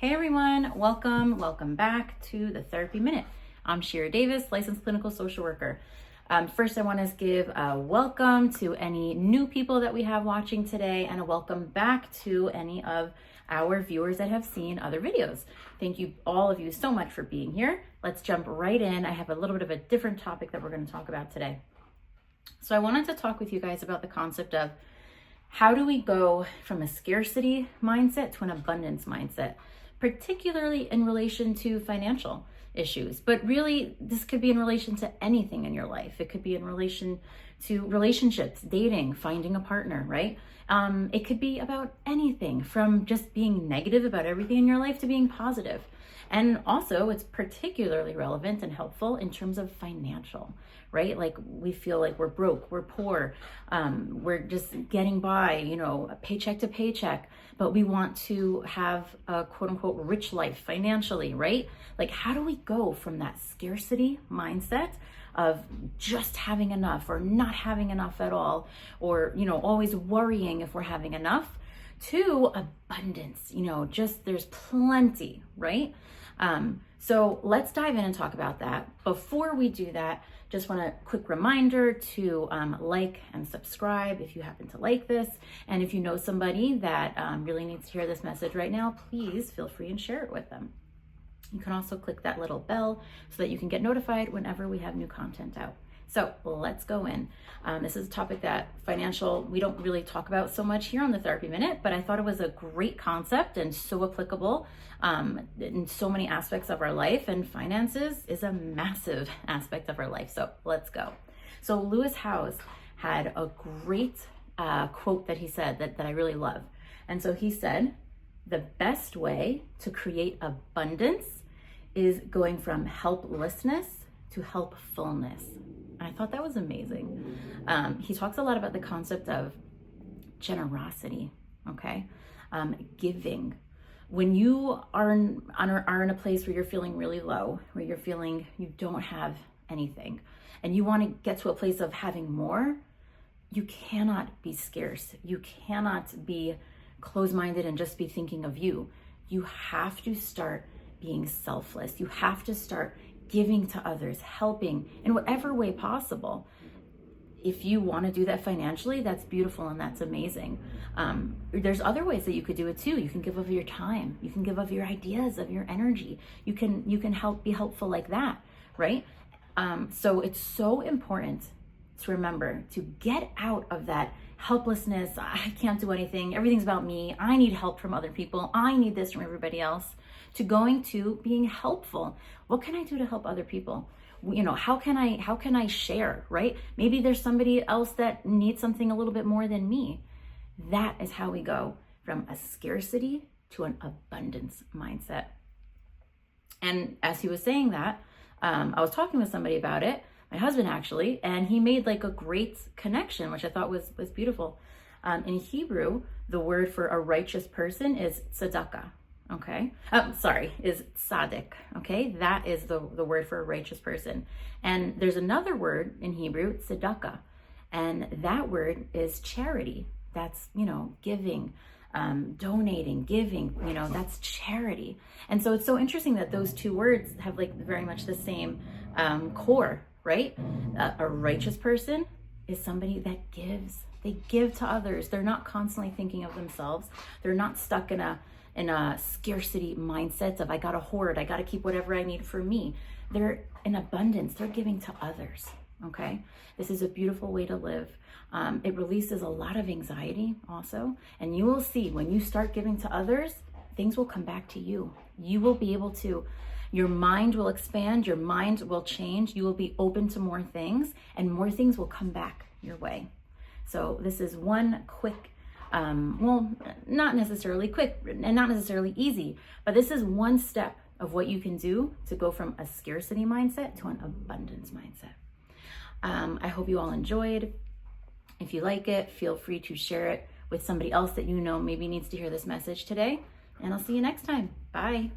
Hey everyone, welcome back to the Therapy Minute. I'm Shira Davis, licensed clinical social worker. First, I want to give a welcome to any new people that we have watching today and a welcome back to any of our viewers that have seen other videos. Thank you, all of you, so much for being here. Let's jump right in. I have a little bit of a different topic that we're going to talk about today. So I wanted to talk with you guys about the concept of how do we go from a scarcity mindset to an abundance mindset, particularly in relation to financial issues. But really, this could be in relation to anything in your life. It could be in relation to relationships, dating, finding a partner, right? It could be about anything from just being negative about everything in your life to being positive. And also, it's particularly relevant and helpful in terms of financial, right? Like we feel like we're broke, we're poor, we're just getting by, paycheck to paycheck, but we want to have a quote unquote rich life financially, right? Like, how do we go from that scarcity mindset of just having enough or not having enough at all, or, always worrying if we're having enough, to abundance, just there's plenty, right? So let's dive in and talk about that. Before we do that, just want a quick reminder to like and subscribe if you happen to like this. And if you know somebody that really needs to hear this message right now, please feel free and share it with them. You can also click that little bell so that you can get notified whenever we have new content out. So let's go in. This is a topic that we don't really talk about so much here on the Therapy Minute, but I thought it was a great concept and so applicable in so many aspects of our life, and finances is a massive aspect of our life. So let's go. So Lewis Howes had a great quote that he said that I really love. And so he said, the best way to create abundance is going from helplessness to helpfulness. And I thought that was amazing. He talks a lot about the concept of generosity, okay? Giving. When you are in a place where you're feeling really low, where you're feeling you don't have anything, and you want to get to a place of having more, you cannot be scarce. You cannot be closed-minded and just be thinking of you. You have to start being selfless. You have to start giving to others, helping in whatever way possible. If you want to do that financially, that's beautiful and that's amazing. There's other ways that you could do it too. You can give of your time. You can give of your ideas, of your energy. You can be helpful like that, right? So it's so important to remember to get out of that helplessness. I can't do anything. Everything's about me. I need help from other people. I need this from everybody else. To going to being helpful. What can I do to help other people? How can I share, right? Maybe there's somebody else that needs something a little bit more than me. That is how we go from a scarcity to an abundance mindset. And as he was saying that, I was talking with somebody about it, my husband actually, and he made like a great connection, which I thought was beautiful. In Hebrew, the word for a righteous person is tzedakah. Okay, is tzaddik. Okay, that is the word for a righteous person. And there's another word in Hebrew, tzedakah, and that word is charity. That's, giving, donating, giving, that's charity. And so it's so interesting that those two words have like very much the same core, right? A righteous person is somebody that gives. They give to others. They're not constantly thinking of themselves. They're not stuck in a scarcity mindset of I gotta hoard, I gotta keep whatever I need for me. They're in abundance. They're giving to others. Okay, this is a beautiful way to live. It releases a lot of anxiety also, and you will see when you start giving to others, things will come back to you. You will be able to, your mind will expand, your mind will change, you will be open to more things, and more things will come back your way. So this is one quick, not necessarily quick and not necessarily easy, but this is one step of what you can do to go from a scarcity mindset to an abundance mindset. I hope you all enjoyed. If you like it, feel free to share it with somebody else that maybe needs to hear this message today. And I'll see you next time. Bye.